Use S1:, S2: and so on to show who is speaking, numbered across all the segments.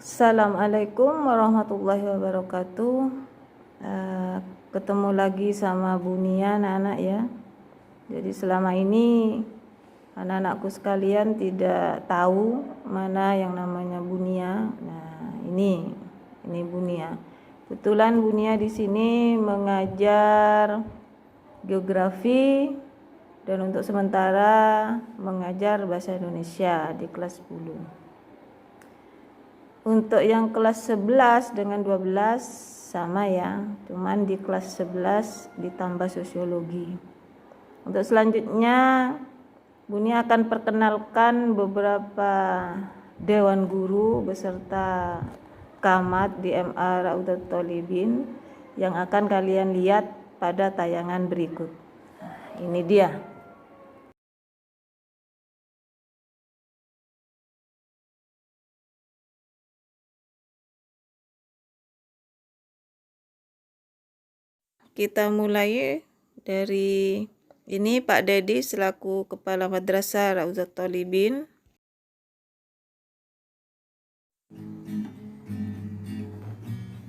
S1: Assalamualaikum warahmatullahi wabarakatuh. Ketemu lagi sama Bunia anak-anak ya. Jadi selama ini anak-anakku sekalian tidak tahu mana yang namanya Bunia. Nah, ini Bunia. Kebetulan Bunia di sini mengajar geografi dan untuk sementara mengajar bahasa Indonesia di kelas 10. Untuk yang kelas 11 dengan 12 sama ya, cuman di kelas 11 ditambah sosiologi. Untuk selanjutnya Bunia akan perkenalkan beberapa dewan guru beserta camat di MA Raudatul Thalibin yang akan kalian lihat pada tayangan berikut. Nah, ini dia. Kita mulai dari ini Pak Dedi selaku Kepala Madrasah Raudatul Thalibin.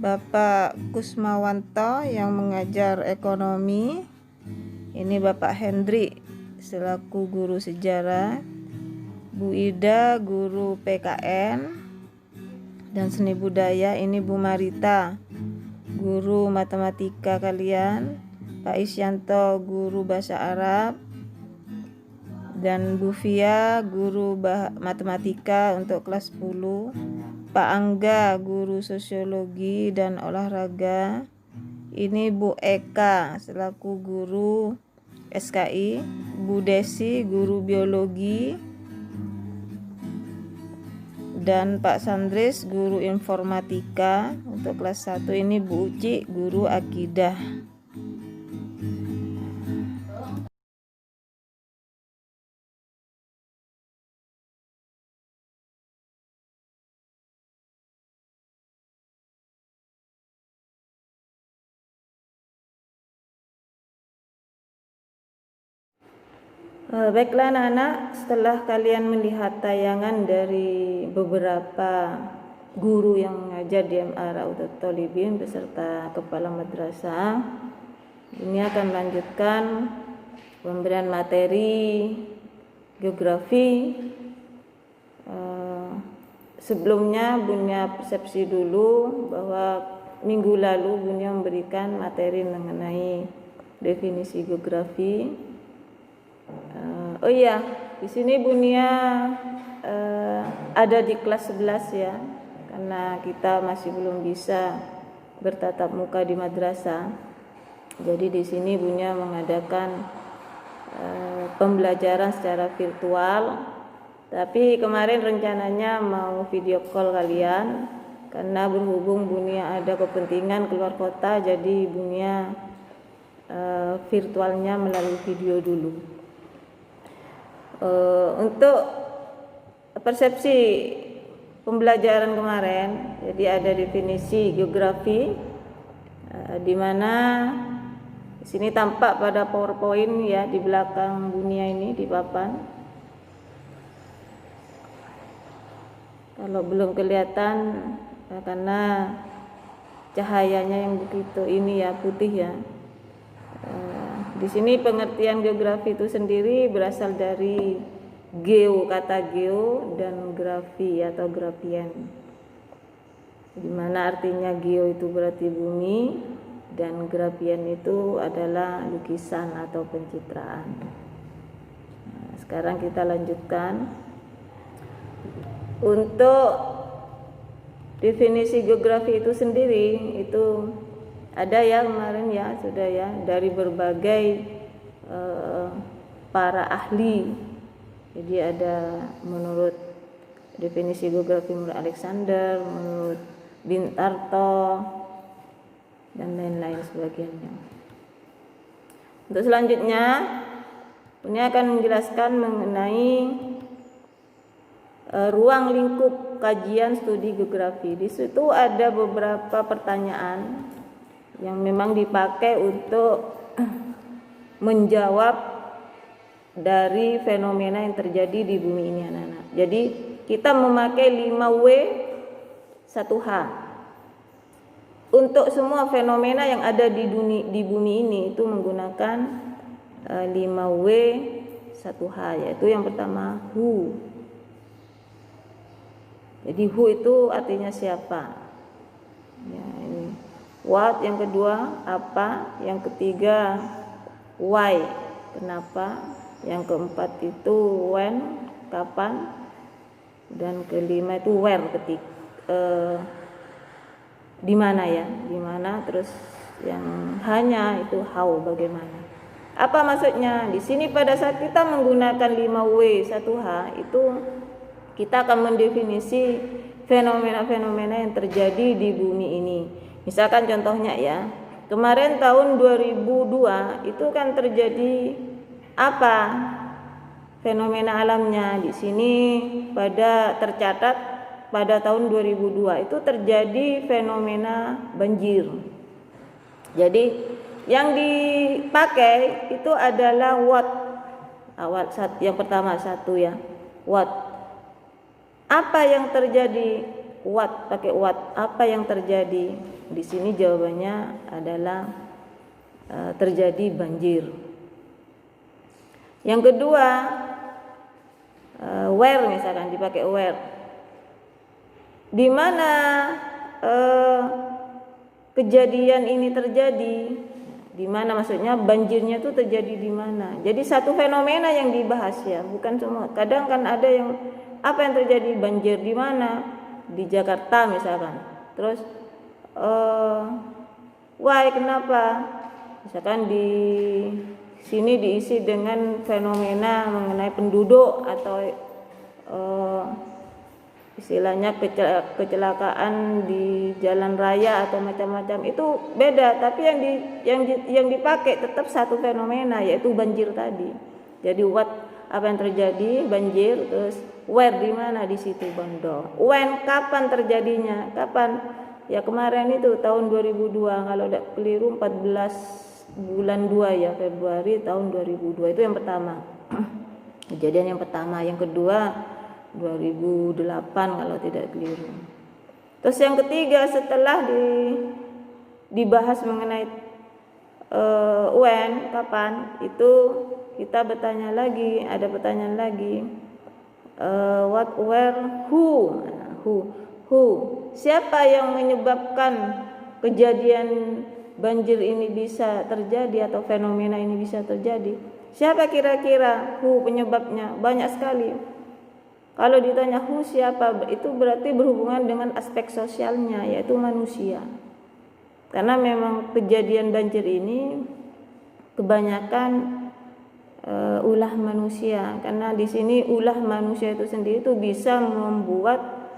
S1: Bapak Kusmawanto yang mengajar ekonomi. Ini Bapak Hendri selaku guru sejarah. Bu Ida guru PKN dan seni budaya. Ini Bu Marita guru matematika kalian. Pak Isyanto guru bahasa Arab dan Bu Fia guru matematika untuk kelas 10. Pak Angga guru sosiologi dan olahraga. Ini Bu Eka selaku guru SKI. Bu Desi guru biologi dan Pak Sandris guru informatika untuk kelas 1. Ini Bu Uci guru akidah. Baiklah anak-anak, setelah kalian melihat tayangan dari beberapa guru yang mengajar di MA Raudatul Thalibin beserta kepala madrasah, ini akan melanjutkan pemberian materi geografi. Sebelumnya Bunia persepsi dulu bahwa minggu lalu Bunia memberikan materi mengenai definisi geografi. Oh iya, di sini Bunia ada di kelas 11 ya, karena kita masih belum bisa bertatap muka di madrasah. Jadi di sini Bunia mengadakan pembelajaran secara virtual. Tapi kemarin rencananya mau video call kalian, karena berhubung Bunia ada kepentingan keluar kota, jadi Bunia virtualnya melalui video dulu. Untuk persepsi pembelajaran kemarin, jadi ada definisi geografi, di mana di sini tampak pada PowerPoint ya di belakang Bunia ini di papan. Kalau belum kelihatan ya, karena cahayanya yang begitu ini ya putih ya. Di sini pengertian geografi itu sendiri berasal dari geo, kata geo, dan grafi atau grafien, di mana artinya geo itu berarti bumi dan grafien itu adalah lukisan atau pencitraan. Nah, sekarang kita lanjutkan. Untuk definisi geografi itu sendiri itu ada ya kemarin ya, sudah ya, dari berbagai para ahli. Jadi ada menurut definisi geografi menurut Alexander, menurut Bintarto, dan lain-lain sebagainya. Untuk selanjutnya ini akan menjelaskan mengenai ruang lingkup kajian studi geografi. Di situ ada beberapa pertanyaan yang memang dipakai untuk menjawab dari fenomena yang terjadi di bumi ini anak-anak. Jadi kita memakai 5W 1H. Untuk semua fenomena yang ada di bumi ini itu menggunakan 5W 1H, yaitu yang pertama who. Jadi who itu artinya siapa. Ya, ini what, yang kedua apa, yang ketiga why, kenapa, yang keempat itu when, kapan, dan kelima itu where, di mana ya, di mana. Terus yang hanya itu how, bagaimana. Apa maksudnya? Di sini pada saat kita menggunakan 5W 1H itu kita akan mendefinisi fenomena-fenomena yang terjadi di bumi ini. Misalkan contohnya ya, kemarin tahun 2002 itu kan terjadi apa? Fenomena alamnya. Di sini tercatat pada tahun 2002 itu terjadi fenomena banjir. Jadi yang dipakai itu adalah what. Yang pertama satu ya, what. Apa yang terjadi? What, pakai what. Apa yang terjadi? Di sini jawabannya adalah terjadi banjir. Yang kedua, where, misalkan dipakai where. Di mana kejadian ini terjadi? Di mana maksudnya banjirnya itu terjadi di mana? Jadi satu fenomena yang dibahas ya, bukan semua. Kadang kan ada yang apa yang terjadi, banjir di mana? Di Jakarta misalkan. Terus why, kenapa? Misalkan di sini diisi dengan fenomena mengenai penduduk atau istilahnya kecelakaan di jalan raya atau macam-macam, itu beda. Tapi yang dipakai tetap satu fenomena, yaitu banjir tadi. Jadi what, apa yang terjadi, banjir. Terus where, di mana, di situ Bondo. When, kapan terjadinya, kapan? Ya kemarin itu tahun 2002, kalau tidak keliru 14 bulan 2 ya, Februari tahun 2002. Itu yang pertama. Kejadian yang pertama. Yang kedua 2008 kalau tidak keliru. Terus yang ketiga, setelah dibahas mengenai when, kapan, itu kita bertanya lagi, ada pertanyaan lagi, what, where, who. Siapa yang menyebabkan kejadian banjir ini bisa terjadi atau fenomena ini bisa terjadi? Siapa kira-kira? Who, penyebabnya banyak sekali. Kalau ditanya who, siapa, itu berarti berhubungan dengan aspek sosialnya, yaitu manusia. Karena memang kejadian banjir ini kebanyakan ulah manusia. Karena di sini ulah manusia itu sendiri itu bisa membuat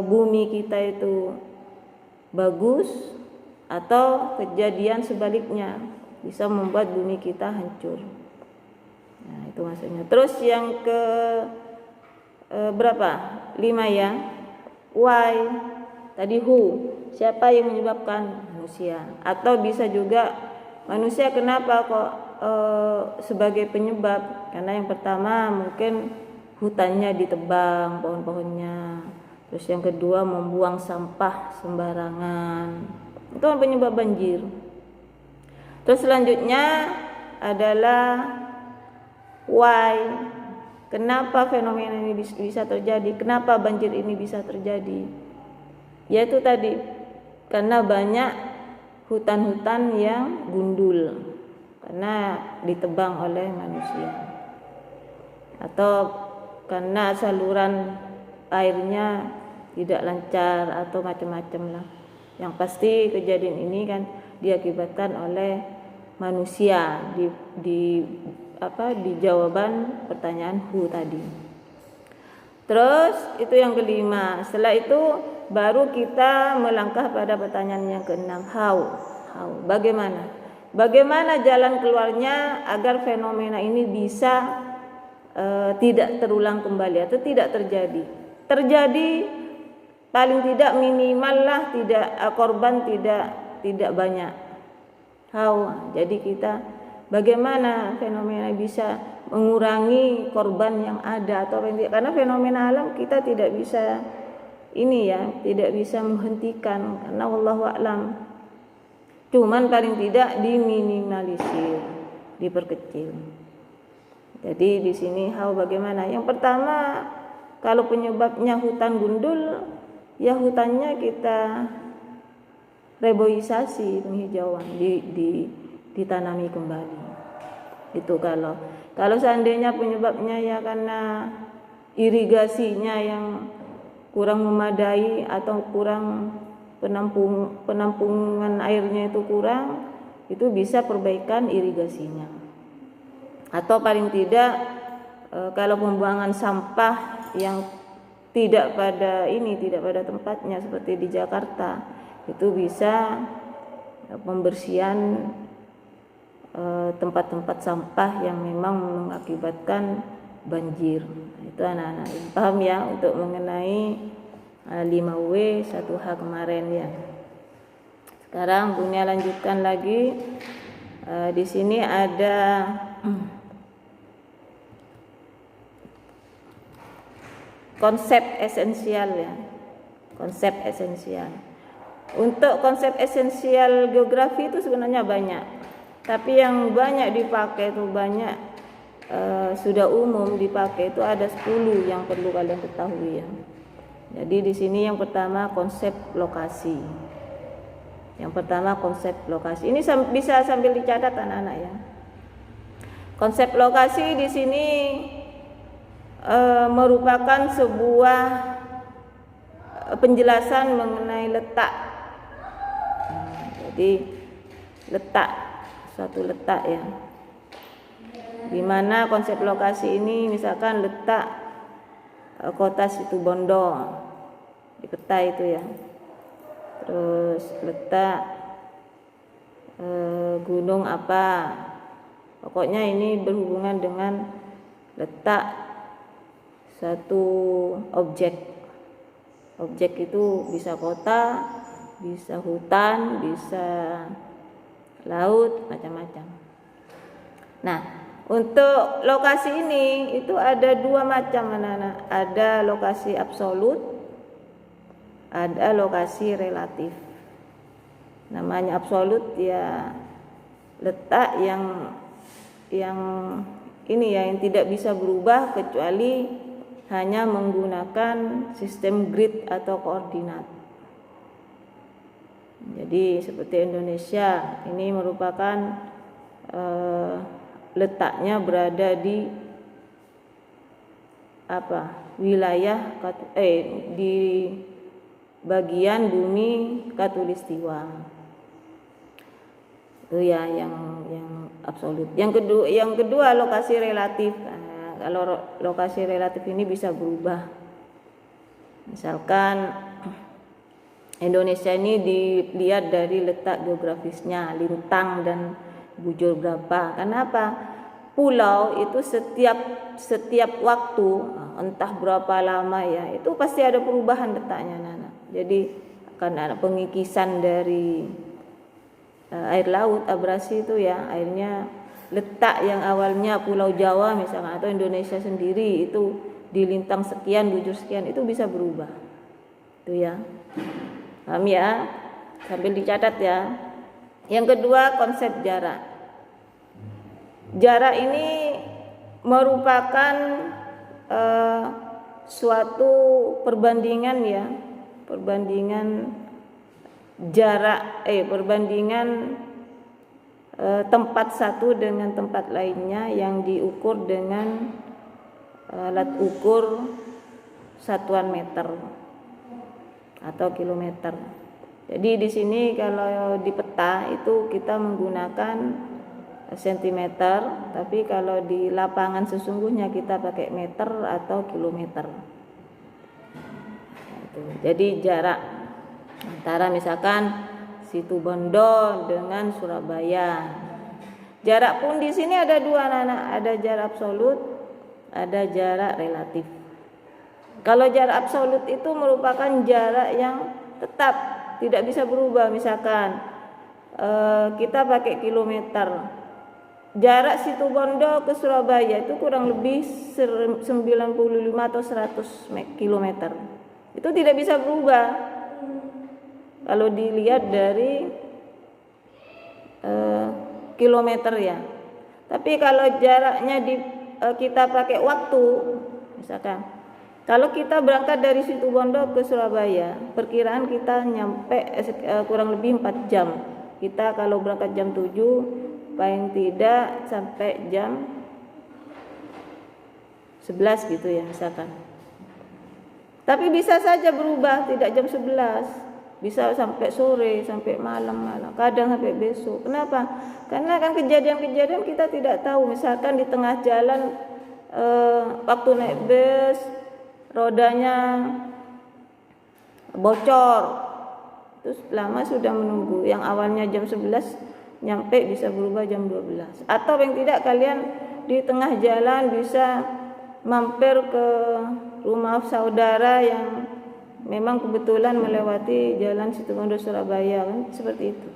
S1: bumi kita itu bagus, atau kejadian sebaliknya bisa membuat bumi kita hancur. Nah, itu maksudnya. Terus yang ke berapa? 5 ya. Why, tadi who, siapa yang menyebabkan? Manusia. Atau bisa juga manusia kenapa kok sebagai penyebab? Karena yang pertama mungkin hutannya ditebang, pohon-pohonnya. Terus yang kedua membuang sampah sembarangan. Itu penyebab banjir. Terus selanjutnya adalah why. Kenapa fenomena ini bisa terjadi? Kenapa banjir ini bisa terjadi? Yaitu tadi, karena banyak hutan-hutan yang gundul karena ditebang oleh manusia, atau karena saluran airnya tidak lancar atau macam-macam lah. Yang pasti kejadian ini kan diakibatkan oleh manusia di jawaban pertanyaan who tadi. Terus itu yang kelima. Setelah itu baru kita melangkah pada pertanyaan yang keenam, how. Bagaimana jalan keluarnya agar fenomena ini bisa tidak terulang kembali atau tidak terjadi. Paling tidak minimal lah, korban tidak banyak. How. Jadi kita bagaimana fenomena bisa mengurangi korban yang ada, atau karena fenomena alam kita tidak bisa ini ya, tidak bisa menghentikan karena wallahu a'lam. Cuman paling tidak diminimalisir, diperkecil. Jadi di sini bagaimana? Yang pertama, kalau penyebabnya hutan gundul, ya hutannya kita reboisasi, penghijauan, ditanami kembali. Itu kalau seandainya penyebabnya ya karena irigasinya yang kurang memadai atau kurang penampungan airnya itu kurang, itu bisa perbaikan irigasinya. Atau paling tidak kalau pembuangan sampah yang tidak pada tempatnya seperti di Jakarta, itu bisa pembersihan tempat-tempat sampah yang memang mengakibatkan banjir. Itu anak-anak paham ya untuk mengenai 5W 1H kemarin ya. Sekarang Bunia lanjutkan lagi. Di sini ada konsep esensial ya. Konsep esensial. Untuk konsep esensial geografi itu sebenarnya banyak. Tapi yang banyak dipakai itu sudah umum dipakai itu ada 10 yang perlu kalian ketahui ya. Jadi di sini yang pertama konsep lokasi. Yang pertama konsep lokasi. Ini bisa sambil dicatat anak-anak ya. Konsep lokasi di sini merupakan sebuah penjelasan mengenai letak. Jadi letak, suatu letak ya. Di mana konsep lokasi ini misalkan letak kota Situbondo di peta itu ya. Terus letak gunung apa. Pokoknya ini berhubungan dengan letak satu objek. Objek itu bisa kota, bisa hutan, bisa laut, macam-macam. Nah, untuk lokasi ini itu ada 2 macam anak-anak. Ada lokasi absolut, ada lokasi relatif. Namanya absolut ya letak yang ini ya, yang tidak bisa berubah kecuali hanya menggunakan sistem grid atau koordinat. Jadi seperti Indonesia ini merupakan letaknya berada di wilayah di bagian bumi Khatulistiwa. Itu ya yang absolut. Yang kedua lokasi relatif. Kalau lokasi relatif ini bisa berubah. Misalkan Indonesia ini dilihat dari letak geografisnya, lintang dan bujur berapa. Kenapa? Pulau itu setiap waktu, entah berapa lama ya, itu pasti ada perubahan letaknya Nana. Jadi akan ada pengikisan dari air laut, abrasi itu ya, airnya letak yang awalnya Pulau Jawa misalnya atau Indonesia sendiri itu di lintang sekian, bujur sekian, itu bisa berubah. Itu ya. Paham ya? Sambil dicatat ya. Yang kedua konsep jarak. Jarak ini merupakan suatu perbandingan ya, perbandingan jarak perbandingan tempat satu dengan tempat lainnya yang diukur dengan alat ukur satuan meter atau kilometer. Jadi di sini kalau di peta itu kita menggunakan sentimeter, tapi kalau di lapangan sesungguhnya kita pakai meter atau kilometer. Jadi jarak antara misalkan Situbondo dengan Surabaya. Jarak pun di sini ada 2 anak, ada jarak absolut, ada jarak relatif. Kalau jarak absolut itu merupakan jarak yang tetap tidak bisa berubah. Misalkan kita pakai kilometer. Jarak Situbondo ke Surabaya itu kurang lebih 95 atau 100 kilometer. itu tidak bisa berubah kalau dilihat dari kilometer ya. Tapi kalau jaraknya kita pakai waktu, misalkan kalau kita berangkat dari Situbondo ke Surabaya, perkiraan kita nyampe kurang lebih 4 jam. Kita kalau berangkat jam 7, paling tidak sampai jam 11 gitu ya misalkan. Tapi bisa saja berubah, tidak jam 11. Bisa sampai sore, sampai malam, kadang sampai besok. Kenapa? Karena kan kejadian-kejadian kita tidak tahu. Misalkan di tengah jalan waktu naik bus rodanya bocor, terus lama sudah menunggu. Yang awalnya jam 11 nyampe bisa berubah jam 12. Atau yang tidak, kalian di tengah jalan bisa mampir ke rumah saudara yang memang kebetulan melewati jalan Situbondo Surabaya, kan seperti itu.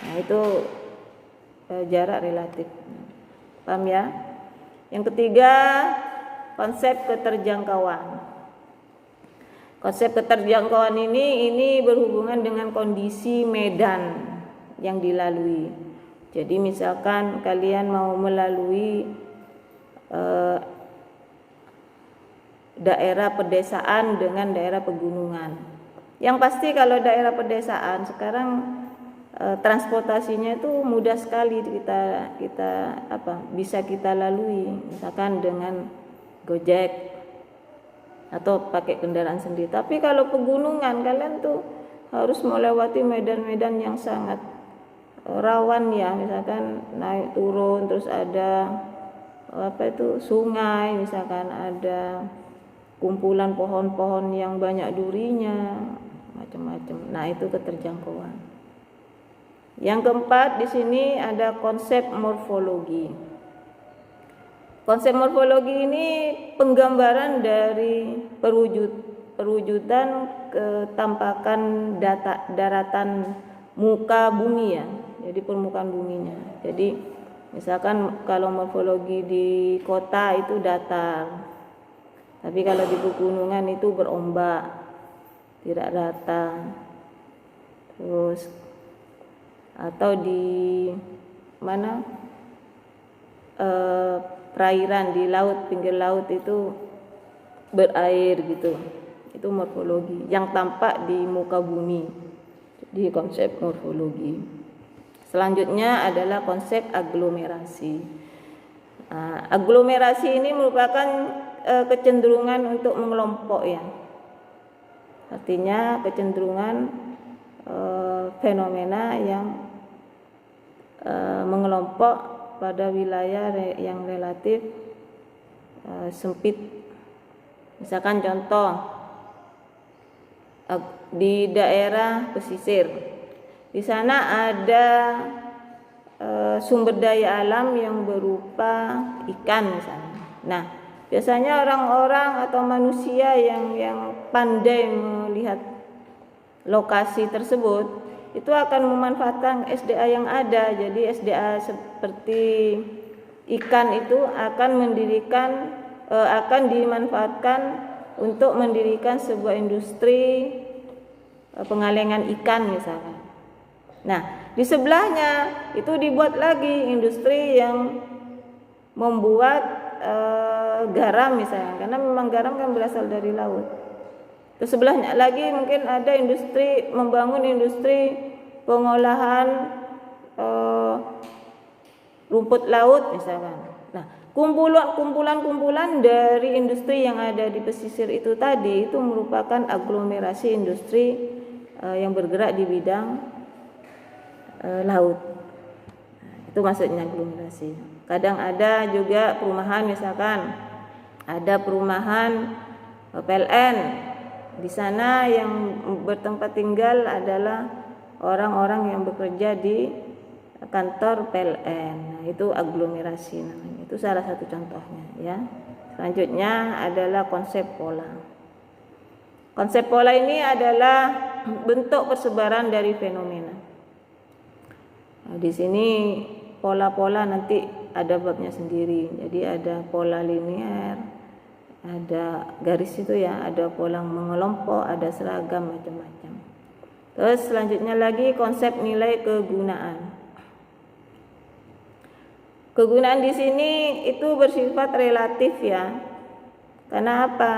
S1: Nah itu jarak relatif. Paham ya? Yang ketiga, konsep keterjangkauan. Konsep keterjangkauan ini berhubungan dengan kondisi medan yang dilalui. Jadi misalkan kalian mau melalui daerah pedesaan dengan daerah pegunungan. Yang pasti kalau daerah pedesaan sekarang transportasinya itu mudah sekali bisa kita lalui, misalkan dengan Gojek atau pakai kendaraan sendiri. Tapi kalau pegunungan kalian tuh harus melewati medan-medan yang sangat rawan ya, misalkan naik turun, terus ada sungai, misalkan ada kumpulan pohon-pohon yang banyak durinya, macam-macam. Nah, itu keterjangkauan. Yang keempat di sini ada konsep morfologi. Konsep morfologi ini penggambaran dari perwujudan ketampakan daratan muka bumi ya. Jadi permukaan buminya. Jadi misalkan kalau morfologi di kota itu datar. Tapi kalau di pegunungan itu berombak, tidak rata. Terus atau di mana perairan di laut, pinggir laut itu berair gitu. Itu morfologi yang tampak di muka bumi. Jadi konsep morfologi. Selanjutnya adalah konsep aglomerasi. Aglomerasi ini merupakan kecenderungan untuk mengelompok ya. Artinya kecenderungan fenomena yang mengelompok pada wilayah yang relatif sempit. Misalkan contoh di daerah pesisir, di sana ada sumber daya alam yang berupa ikan misalnya. Nah, biasanya orang-orang atau manusia yang pandai melihat lokasi tersebut itu akan memanfaatkan SDA yang ada. Jadi SDA seperti ikan itu akan dimanfaatkan untuk mendirikan sebuah industri pengalengan ikan misalnya. Nah, di sebelahnya itu dibuat lagi industri yang membuat garam misalnya, karena memang garam kan berasal dari laut. Di sebelahnya lagi mungkin ada membangun industri pengolahan rumput laut misalkan. Nah, kumpulan dari industri yang ada di pesisir itu tadi itu merupakan aglomerasi industri yang bergerak di bidang laut. Itu maksudnya aglomerasi. Kadang ada juga perumahan, misalkan ada perumahan PLN. Di sana yang bertempat tinggal adalah orang-orang yang bekerja di kantor PLN. Nah, itu aglomerasi namanya. Itu salah satu contohnya ya. Selanjutnya adalah konsep pola. Konsep pola ini adalah bentuk persebaran dari fenomena. Nah, di sini pola-pola nanti ada babnya sendiri. Jadi ada pola linear, ada garis itu ya, ada pola mengelompok, ada seragam, macam-macam. Terus selanjutnya lagi konsep nilai kegunaan. Kegunaan di sini itu bersifat relatif ya. Karena apa?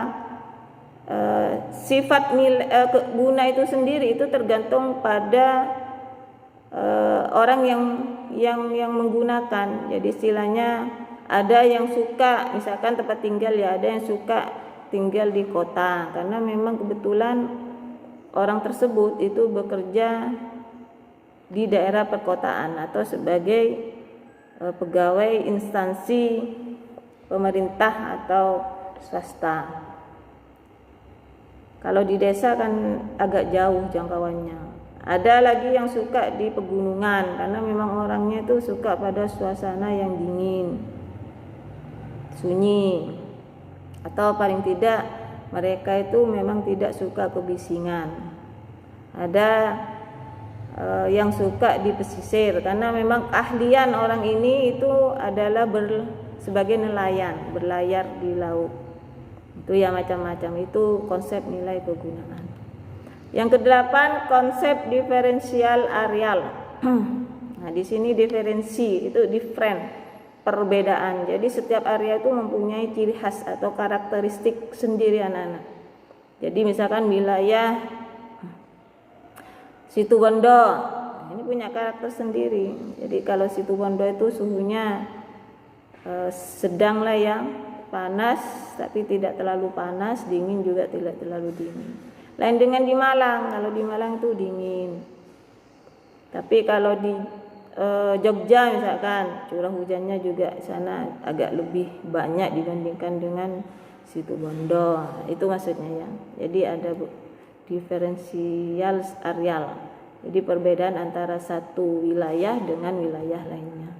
S1: Sifat nilai guna itu sendiri itu tergantung pada orang yang menggunakan. Jadi istilahnya ada yang suka misalkan tempat tinggal ya, ada yang suka tinggal di kota karena memang kebetulan orang tersebut itu bekerja di daerah perkotaan atau sebagai pegawai instansi pemerintah atau swasta. Kalau di desa kan agak jauh jangkauannya. Ada lagi yang suka di pegunungan karena memang orangnya itu suka pada suasana yang dingin, sunyi, atau paling tidak mereka itu memang tidak suka kebisingan. Ada yang suka di pesisir karena memang keahlian orang ini itu adalah sebagai nelayan, berlayar di laut. Itu ya macam-macam, itu konsep nilai kegunaan. Yang kedelapan, konsep diferensial areal. Nah, di sini diferensi itu different, perbedaan. Jadi setiap area itu mempunyai ciri khas atau karakteristik sendiri anak-anak. Jadi misalkan wilayah Situbondo, ini punya karakter sendiri. Jadi kalau Situbondo itu suhunya sedang lah ya, panas tapi tidak terlalu panas, dingin juga tidak terlalu dingin. Lain dengan di Malang, kalau di Malang itu dingin. Tapi kalau di Jogja misalkan curah hujannya juga sana agak lebih banyak dibandingkan dengan Situbondo. Itu maksudnya ya. Jadi ada diferensial areal. Jadi perbedaan antara satu wilayah dengan wilayah lainnya.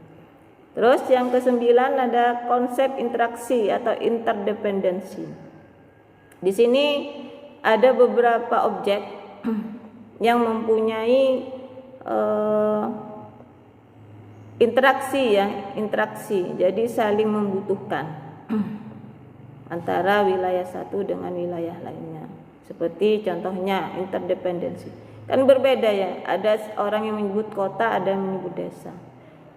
S1: Terus yang kesembilan ada konsep interaksi atau interdependensi. Di sini ada beberapa objek yang mempunyai interaksi, jadi saling membutuhkan antara wilayah satu dengan wilayah lainnya. Seperti contohnya interdependensi. Kan berbeda ya, ada orang yang menyebut kota, ada yang menyebut desa.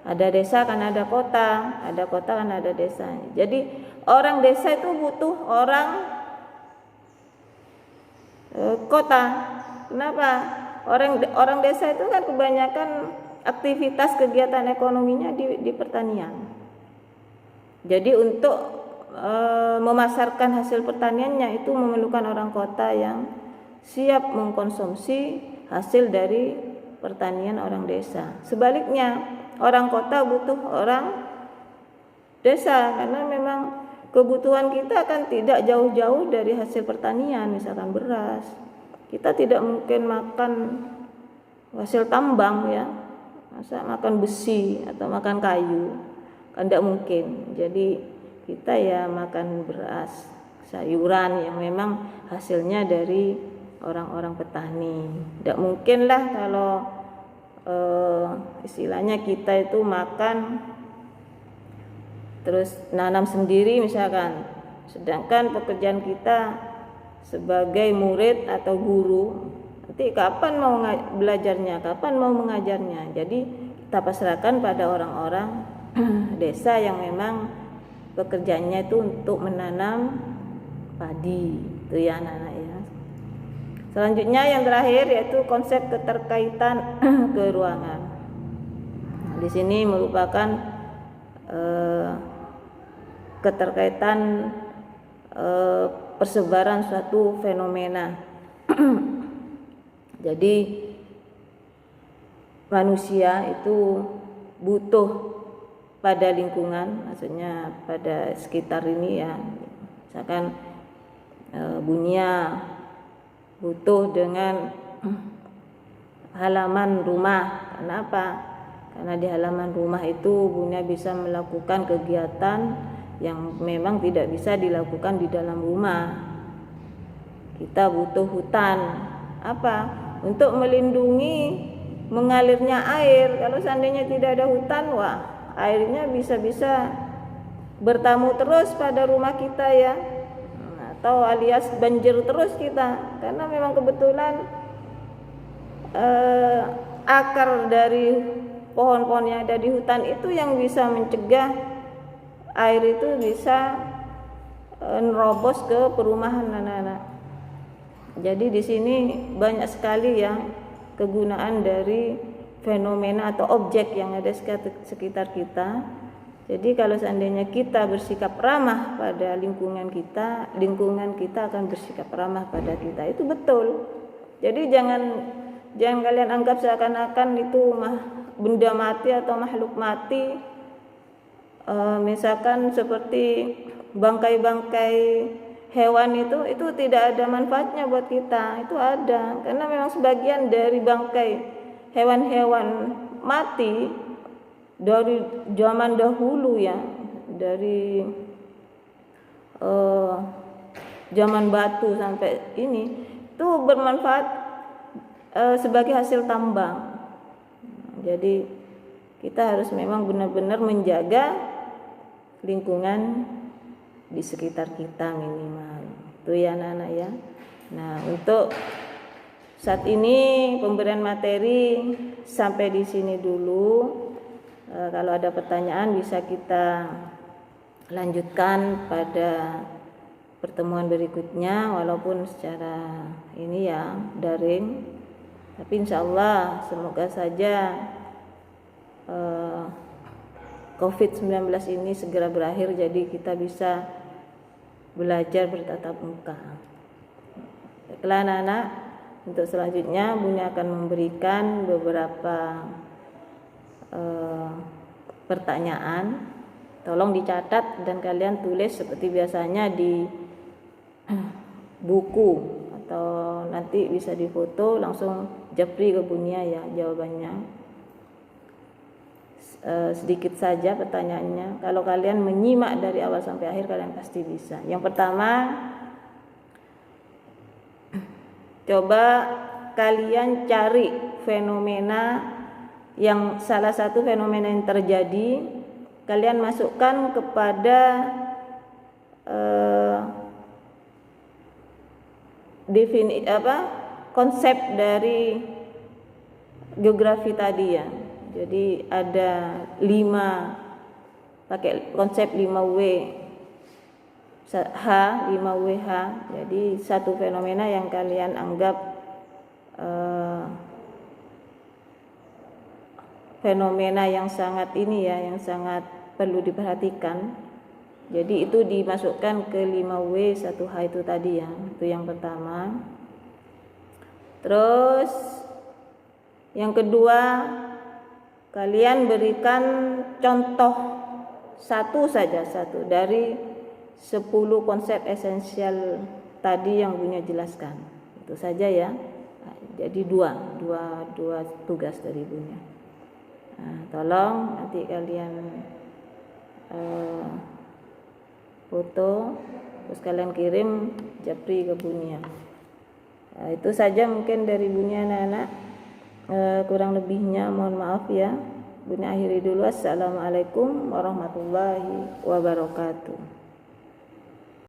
S1: Ada desa kan ada kota kan ada desa. Jadi orang desa itu butuh orang kota. Kenapa? Orang desa itu kan kebanyakan aktivitas kegiatan ekonominya di pertanian. Jadi untuk memasarkan hasil pertaniannya itu memerlukan orang kota yang siap mengkonsumsi hasil dari pertanian orang desa. Sebaliknya, orang kota butuh orang desa karena memang kebutuhan kita kan tidak jauh-jauh dari hasil pertanian, misalkan beras. Kita tidak mungkin makan hasil tambang ya, masa makan besi atau makan kayu, kan tidak mungkin. Jadi kita ya makan beras, sayuran yang memang hasilnya dari orang-orang petani. Tidak mungkin lah kalau istilahnya kita itu makan terus nanam sendiri misalkan, sedangkan pekerjaan kita sebagai murid atau guru, nanti kapan mau belajarnya, kapan mau mengajarnya. Jadi kita pasrahkan pada orang-orang desa yang memang pekerjaannya itu untuk menanam padi, itu ya anak-anak ya. Selanjutnya yang terakhir yaitu konsep keterkaitan keruangan. Nah, di sini merupakan keterkaitan persebaran suatu fenomena. Jadi manusia itu butuh pada lingkungan, maksudnya pada sekitar ini ya. Misalkan Bunia butuh dengan halaman rumah. Kenapa? Karena di halaman rumah itu Bunia bisa melakukan kegiatan yang memang tidak bisa dilakukan di dalam rumah. Kita butuh hutan. Apa? Untuk melindungi mengalirnya air. Kalau seandainya tidak ada hutan, wah, airnya bisa-bisa bertamu terus pada rumah kita ya. atau alias banjir terus kita, karena memang kebetulan akar dari pohon-pohon yang ada di hutan itu yang bisa mencegah air itu bisa nerobos ke perumahan anak-anak. Jadi di sini banyak sekali ya kegunaan dari fenomena atau objek yang ada sekitar kita. Jadi kalau seandainya kita bersikap ramah pada lingkungan kita akan bersikap ramah pada kita. Itu betul. Jadi jangan kalian anggap seakan-akan itu benda mati atau makhluk mati. Misalkan seperti bangkai-bangkai hewan itu tidak ada manfaatnya buat kita. Itu ada, karena memang sebagian dari bangkai hewan-hewan mati dari zaman dahulu ya, dari zaman batu sampai ini itu bermanfaat sebagai hasil tambang. Jadi kita harus memang benar-benar menjaga lingkungan di sekitar kita minimal. Itu ya anak-anak ya. Nah, untuk saat ini pemberian materi sampai di sini dulu. Kalau ada pertanyaan bisa kita lanjutkan pada pertemuan berikutnya, walaupun secara ini ya daring. Tapi insya Allah semoga saja COVID-19 ini segera berakhir, jadi kita bisa belajar bertatap muka. Baiklah anak-anak, untuk selanjutnya Bunda akan memberikan beberapa pertanyaan. Tolong dicatat dan kalian tulis seperti biasanya di buku, atau nanti bisa difoto langsung japri ke Bunia ya jawabannya. Sedikit saja pertanyaannya. Kalau kalian menyimak dari awal sampai akhir kalian pasti bisa. Yang pertama, coba kalian cari fenomena yang salah satu fenomena yang terjadi, kalian masukkan kepada konsep dari geografi tadi ya. Jadi ada 5, pakai konsep 5W H, 5WH. Jadi satu fenomena yang kalian anggap fenomena yang sangat ini ya, yang sangat perlu diperhatikan. Jadi itu dimasukkan ke 5W 1H itu tadi ya. Itu yang pertama. Terus yang kedua, kalian berikan contoh satu dari 10 konsep esensial tadi yang Bunya jelaskan. Itu saja ya. Jadi dua tugas dari Bunya. Nah, tolong nanti kalian foto, terus kalian kirim japri ke Bunya. Nah, itu saja mungkin dari Bunya anak-anak. Kurang lebihnya mohon maaf ya. Bunya akhiri dulu. Assalamualaikum warahmatullahi wabarakatuh.